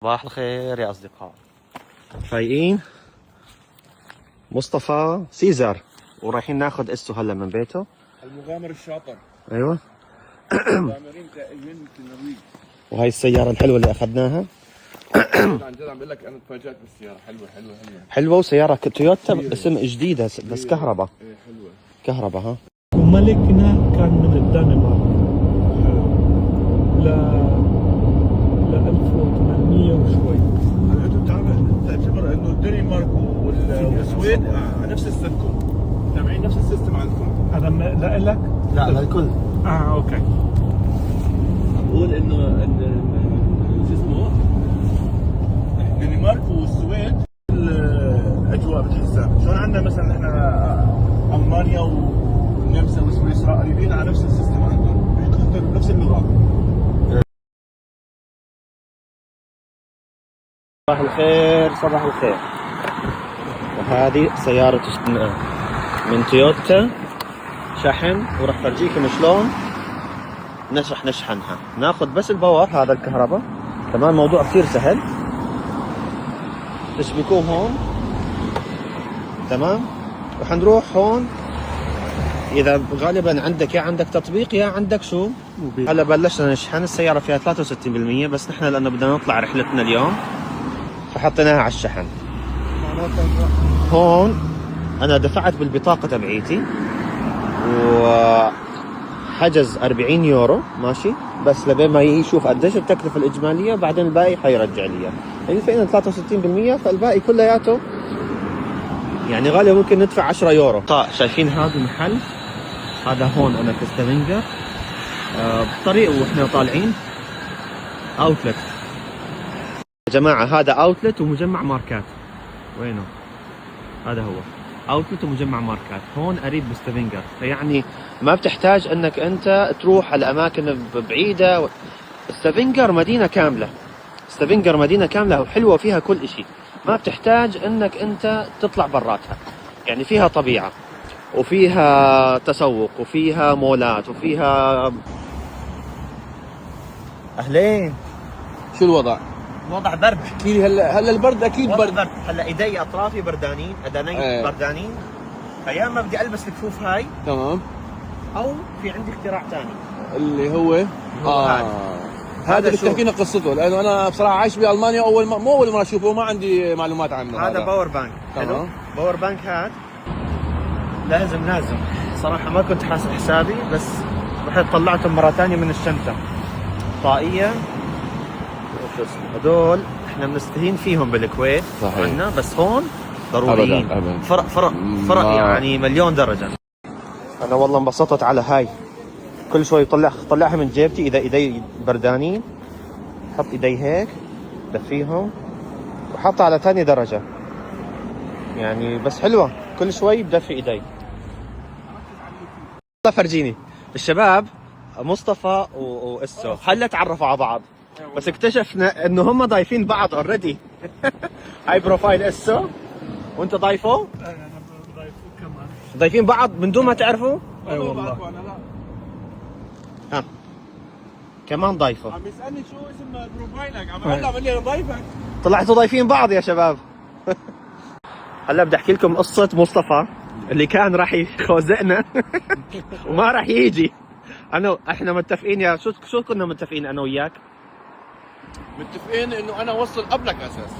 صباح الخير يا أصدقاء. فايقين؟ مصطفى سيزر ورايحين ناخذ اسو هلا من بيته. المغامر الشاطر. ايوه. مغامرين تائهين في النرويج. وهي السيارة الحلوة اللي أخذناها. عن جد عم بقول لك انا تفاجأت بالسيارة، حلوة حلوة حلوة. حلوة وسيارة تويوتا اسم جديدة بس كهرباء. ايه حلوة. كهرباء ها. وملكنا كان من الدنمارك ل 1800 وشوي. انتم تعتبر انه الدنمارك والسويد نفس السيستم، تابعين نفس السيستم عندكم. هذا لك؟ لا للكل. اوكي. بقول انه شو اسمه الدنمارك والسويد الاجواء بتحسها شلون عندنا مثلا احنا المانيا والنمسا وسويسرا قريبين على نفس السيستم عندهم، بيكون نفس النظام. صباح الخير صباح الخير. وهذه سيارة من تويوتا شحن، وراح فرجيكم شلون رح نشحنها. ناخذ بس الباور هذا الكهرباء، كمان الموضوع كثير سهل. تشبكوه هون تمام، وحنروح هون. اذا غالبا عندك يا عندك تطبيق يا عندك شو. هلا بلشنا نشحن. السيارة فيها 63%، بس نحن لانه بدنا نطلع رحلتنا اليوم فحطيناها على الشحن. هون انا دفعت بالبطاقة تبعيتي وحجز 40 يورو ماشي، بس لبين ما يشوف قديش التكلفة الإجمالية بعدين الباقي حيرجع لي. يعني فينا 63%، فالباقي كلياته يعني غالي، ممكن ندفع 10 يورو. شايفين هذا المحل؟ هذا هون انا في ستافنجر بطريق واحنا طالعين اوتلت. يا جماعة هذا اوتلت ومجمع ماركات. وينه؟ هذا هو اوتلت ومجمع ماركات هون قريب بستافنجر، فيعني ما بتحتاج انك انت تروح على اماكن بعيدة. ستافنجر مدينة كاملة، ستافنجر مدينة كاملة وحلوة فيها كل اشي، ما بتحتاج انك انت تطلع براتها. يعني فيها طبيعة وفيها تسوق وفيها مولات وفيها. اهلين. شو الوضع؟ وضع برد. احكي لي هلا البرد اكيد برد. هلا ايدي اطرافي بردانين، اذني بردانين. فيا اما بدي البس الكفوف هاي تمام، او في عندي اختراع ثاني اللي هو هذا اللي بتحكي لنا قصته، لانه انا بصراحه عايش بألمانيا مو اول مره اشوفه، ما عندي معلومات عنه. هذا باور بانك. حلو. باور بانك هذا لازم صراحه ما كنت حاسب حسابي، بس رحت طلعته مره ثانيه من الشنطه. طاقيه شو اسمه هذول احنا بنستهين فيهم بالكويت عندنا، بس هون ضروريين. أبداً. فرق يعني مليون درجه. انا والله انبسطت على هاي. كل شوي طلعها من جيبتي اذا ايدي بردانين، حط ايدي هيك دفيهم وحطها على ثاني درجه. يعني بس حلوه، كل شوي بدفي ايدي. الله فرجيني الشباب مصطفى واسو هلا تعرفوا على بعض، بس اكتشفنا انه هم ضايفين بعض اوريدي. هاي بروفايل اسو وانت ضايفه؟ انا ضايفه كمان. ضايفين بعض من دون ما تعرفوا؟ اي والله. ها كمان ضايفه. عم يسالني شو اسم بروفايلك، عم اقول لي انا ضايفك. طلعتوا ضايفين بعض يا شباب. هلا بدي احكي لكم قصه مصطفى اللي كان راح يخوزقنا وما راح يجي. احنا متفقين يا شو كنا متفقين انا وياك؟ متفقين انه انا اوصل قبلك اساس.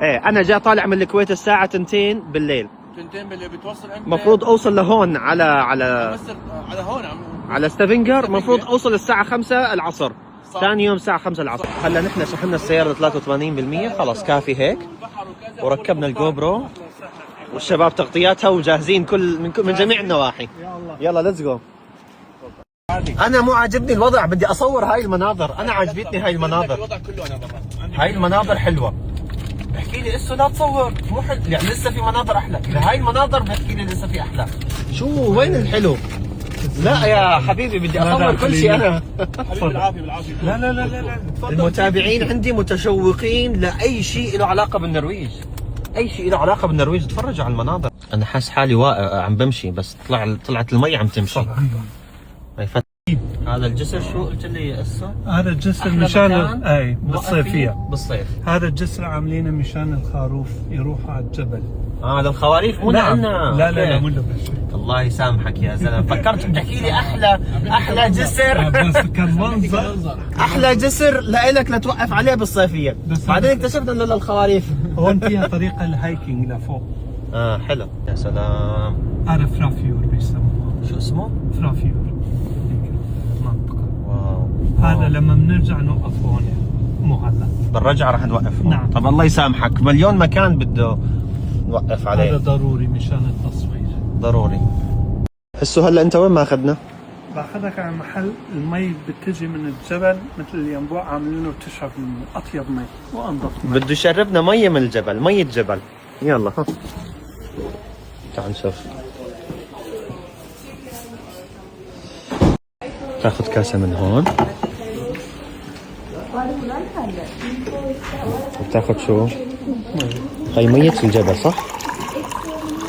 ايه انا جاي طالع من الكويت الساعه 2 بالليل، 2 بالليل بتوصل انت. المفروض اوصل لهون على على هون على ستافنجر. المفروض اوصل الساعه 5 العصر، ثاني يوم الساعه 5 العصر. هلا نحن شحنا السياره 83%، خلص كافي هيك. وركبنا الجو برو والشباب تغطياتها وجاهزين من جميع النواحي. يلا ليتس جو. انا مو عاجبني الوضع، بدي اصور هاي المناظر. انا عاجبتني هاي المناظر. الوضع كله انا برا. هاي المناظر حلوه. احكي لي اسو لا تصور، مو حلو يعني لسه في مناظر احلى. اذا هاي المناظر بحكي لي لسه في احلى. شو وين الحلو؟ لا يا حبيبي بدي اصور كل شيء انا. حبيبي بالعافيه. لا. المتابعين عندي متشوقين لاي شيء له علاقه بالنرويج. اي شيء له علاقه بالنرويج تفرجوا على المناظر. انا حاس حالي واقع عم بمشي، بس طلعت المي عم تمشي. هذا الجسر شو قلت لي هسه؟ هذا الجسر أحلى مشان مكان اي نوقف بالصيفيه. فيه بالصيف. هذا الجسر عاملينه مشان الخروف يروحوا على الجبل. هذا الخواريف مو نعم. لنا. لا لا لا مو لبشر. الله يسامحك يا زلمه، فكرت بتحكي لي احلى جسر. بس كان منظر. احلى جسر لإلك لتوقف عليه بالصيفيه، بس بعدين اكتشفت انه للخواريف. هون فيها طريقه الهايكينج لفوق. حلو يا سلام. هذا فرافيور بيسموه. شو اسمه؟ فرافيور. هيك المنطقه. واو. هذا لما بنرجع نوقف هون مو هلا. بالرجعه راح نوقف. نعم. طب الله يسامحك، مليون مكان بده نوقف عليه. هذا ضروري مشان التصوير. ضروري. حسوا هلا انت وين ما اخذنا؟ باخذك على محل المي بتجي من الجبل مثل الينبوع عاملينه تشرب منه، اطيب مي وانظف مي. بده يشربنا ميه من الجبل، ميه جبل. يلا ها تعال نشوف. تاخذ كاسه من هون وبتاخذ شو؟ هي مية الجبل صح؟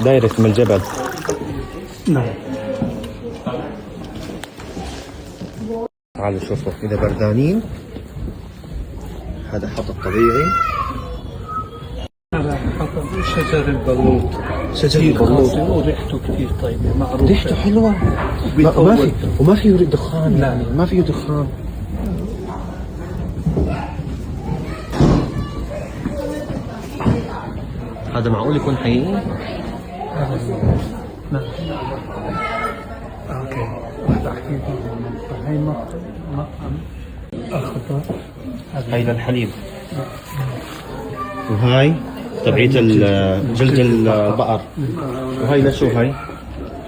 دايركت من الجبل. نعم. تعالوا شوفوا اذا بردانين. هذا حطب طبيعي. هذا حطب شجر البلوط. شجر البلوط وريحته كثير طيبه معروفه. ريحته حلوه. وما فيه دخان. لا. يعني ما فيه دخان. هذا معقول يكون حقيقي؟ نعم. اوكي رح احكي لك. هي مطعم اخضر. هاي للحليب. وهاي تبعية جلد البقر. وهاي لشو هاي؟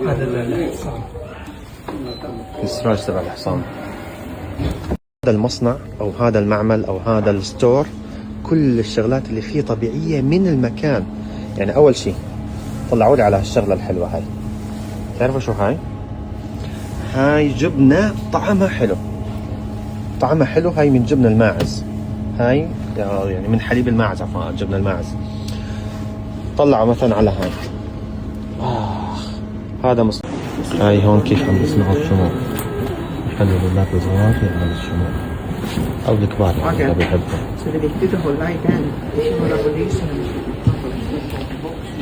هذا للحصان. السراج تبع الحصان. هذا المصنع او هذا المعمل او هذا الستور كل الشغلات اللي فيه طبيعية من المكان. يعني اول شيء طلعوا لي على هالشغلة الحلوة هاي. تعرفوا شو هاي؟ هاي جبنة طعمها حلو. طعمها حلو. هاي من جبن الماعز. هاي يعني من حليب الماعز. عفوا جبن الماعز. طلعوا مثلا على هاي. هذا مصنع. هاي هون كيف عم بيصنعوا الشموع. يخلوا الولاد الصغار يعملوا الشموع او الكبار يعني اللي بيحبوا.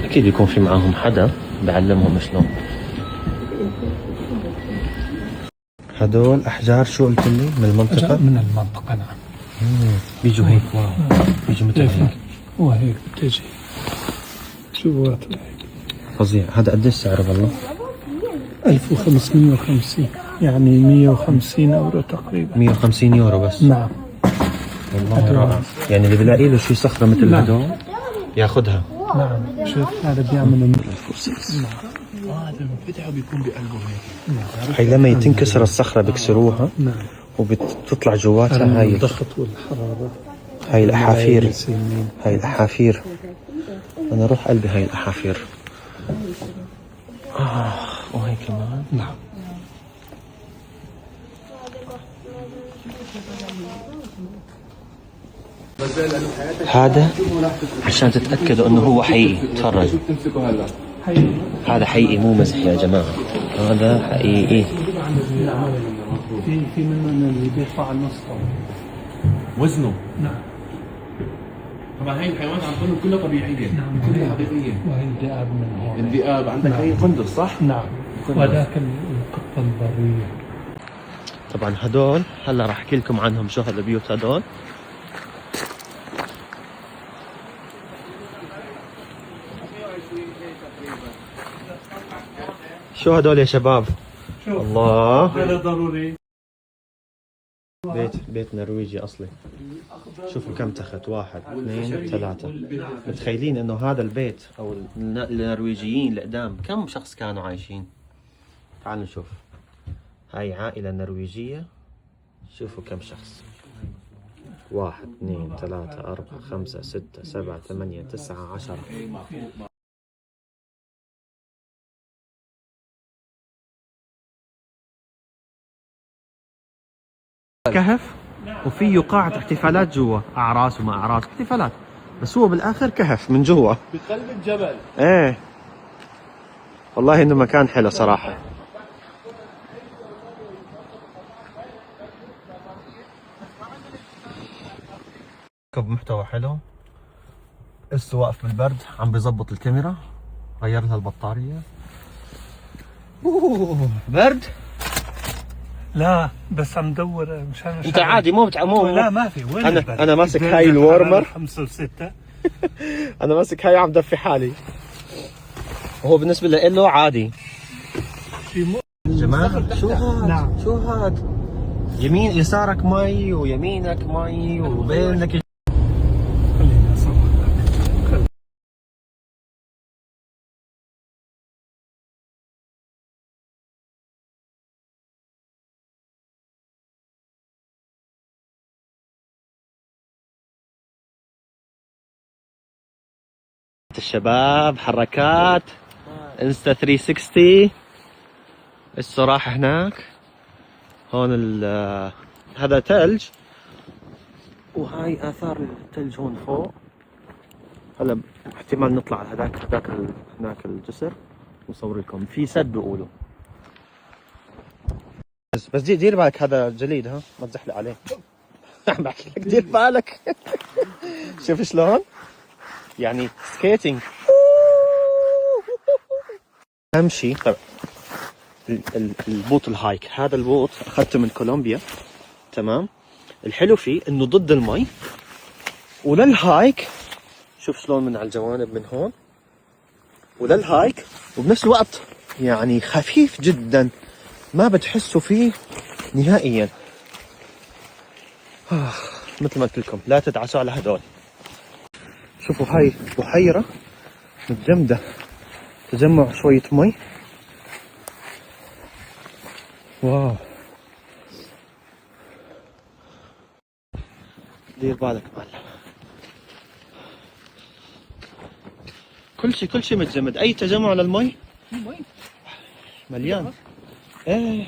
اكيد يكون في معاهم حدا بيعلمهم شلون. هدول احجار شو قلت لي من المنطقة؟ من المنطقه نعم. بيجوا هيك. واو. بيجوا مثل هيك. وهيك بتجي جوات. فظيع. هذا قديش سعره والله؟ 1550 يعني 150 اورو تقريبا. 150 يورو بس. نعم. والله رائع. يعني اللي بلاقي له شيء صخرة مثل نعم. هدول ياخذها. نعم. شوف هذا بيعمل. هذا الفتحه بيكون بقلبه هيك. هي لما تنكسر الصخرة بيكسروها نعم. وبتطلع جواتها هاي. الضغط والحراره. هاي الأحافير. السنين. هاي الأحافير. أنا روح قلبي هاي الأحافير. وهي كمان. نعم. هذا عشان تتأكدوا انه هو حقيقي. تفرجوا. هذا حقيقي مو مزح يا جماعة. هذا حقيقي. في منهم اللي بيرفع النص طن وزنه. نعم. طبعا هاي الحيوانات عم تكون كلها طبيعيه. نعم. كلها حقيقيه. وهي الذئاب من هون. الذئاب عندك. نعم. هي قندر صح؟ نعم. وذاك القطه البريه. طبعا هدول هلا راح احكي لكم عنهم. شو هالبيوت هدول؟ شو هدول يا شباب؟ شوف. الله. هذا ضروري. بيت نرويجي اصلي. شوفوا كم تخت. 1 2 3. متخيلين انه هذا البيت او النرويجيين القدام كم شخص كانوا عايشين؟ تعالوا نشوف. هاي عائلة نرويجية. شوفوا كم شخص. 1 2 3 4 5 6 7 8 9 10. كهف وفيه قاعة احتفالات جوا. اعراس وما اعراس احتفالات. بس هو بالاخر كهف من جوا. بقلب الجبل. ايه والله انه مكان حلو صراحة. محتوى حلو. لسه واقف بالبرد عم بيظبط الكاميرا، غير لها البطارية. برد. لا بس عم دور مشان انت عادي مو لا ما في وين انا ماسك هاي الورمر 5 و6. انا ماسك هاي عم دفي حالي. هو بالنسبة له عادي. يا جماعة شو هاد؟ نعم. شو هاد؟ يمين يسارك مي ويمينك مي وبينك. خليني اصور. الشباب حركات انستا 360. لسه راح هناك. هون هذا ثلج وهاي اثار الثلج هون فوق. هلا احتمال نطلع على هذاك هناك الجسر ونصور لكم في سد بيقولوا. بس دير بالك هذا جليد، ها ما تزحلق عليه. عم بحكي لك دير بالك. شوف شلون يعني سكيتنج. اهم شيء طبعا البوت الهايك. هذا البوت اخذته من كولومبيا، تمام. الحلو فيه انه ضد المي وللهايك. شوف شلون من على الجوانب من هون وللهايك، وبنفس الوقت يعني خفيف جدا ما بتحسوا فيه نهائيا. مثل ما قلت لكم لا تدعسوا على هدول. شوفوا هاي بحيرة متجمدة، تجمع شوية مي. واو. دير بالك معلم. كل شيء متجمد. اي تجمع للمي مليان. ايه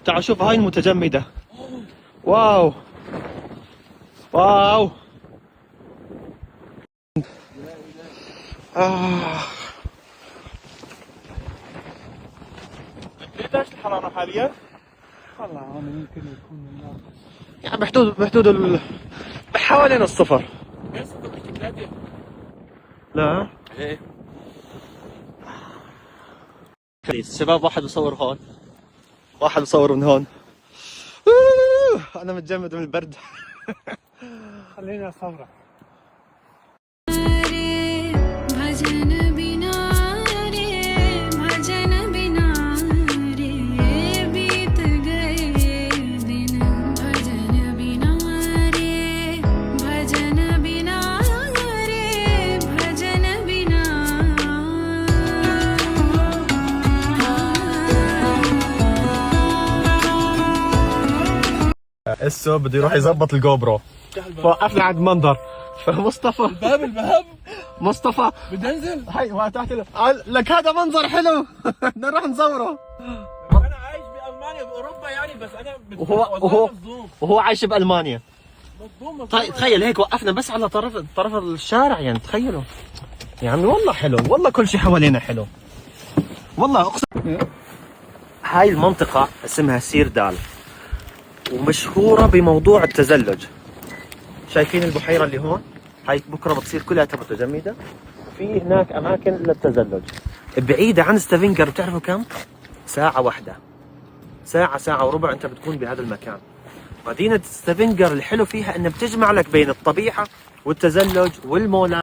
تعال شوف هاي المتجمدة. واو واو. قديش الحرارة حاليا؟ والله هون يمكن يكون يعني بحدود حوالين الصفر. لا ايه الشباب واحد بصور هون، واحد بصور من هون. انا متجمد من البرد. خليني اصورك. اسو بده يروح يظبط الجو برو، فوقفنا عند منظر. فمصطفى الباب مصطفى بدي انزل. هاي وقتحت له قال لك هذا منظر حلو. بدنا نروح نصوره. انا عايش بالمانيا باوروبا يعني، بس انا وهو عايش بالمانيا. مصدوم. تخيل هيك وقفنا بس على طرف الشارع. يعني تخيلوا يا عمي والله حلو، والله كل شيء حوالينا حلو والله اقسم. هاي المنطقة اسمها سيردال ومشهورة بموضوع التزلج. شايفين البحيرة اللي هون؟ هاي بكرة بتصير كلها متجمدة. في هناك أماكن للتزلج بعيدة عن ستافنجر. بتعرفوا كم؟ ساعة واحدة، ساعة وربع أنت بتكون بهذا المكان. مدينة ستافنجر الحلو فيها أنها بتجمع لك بين الطبيعة والتزلج والمولات.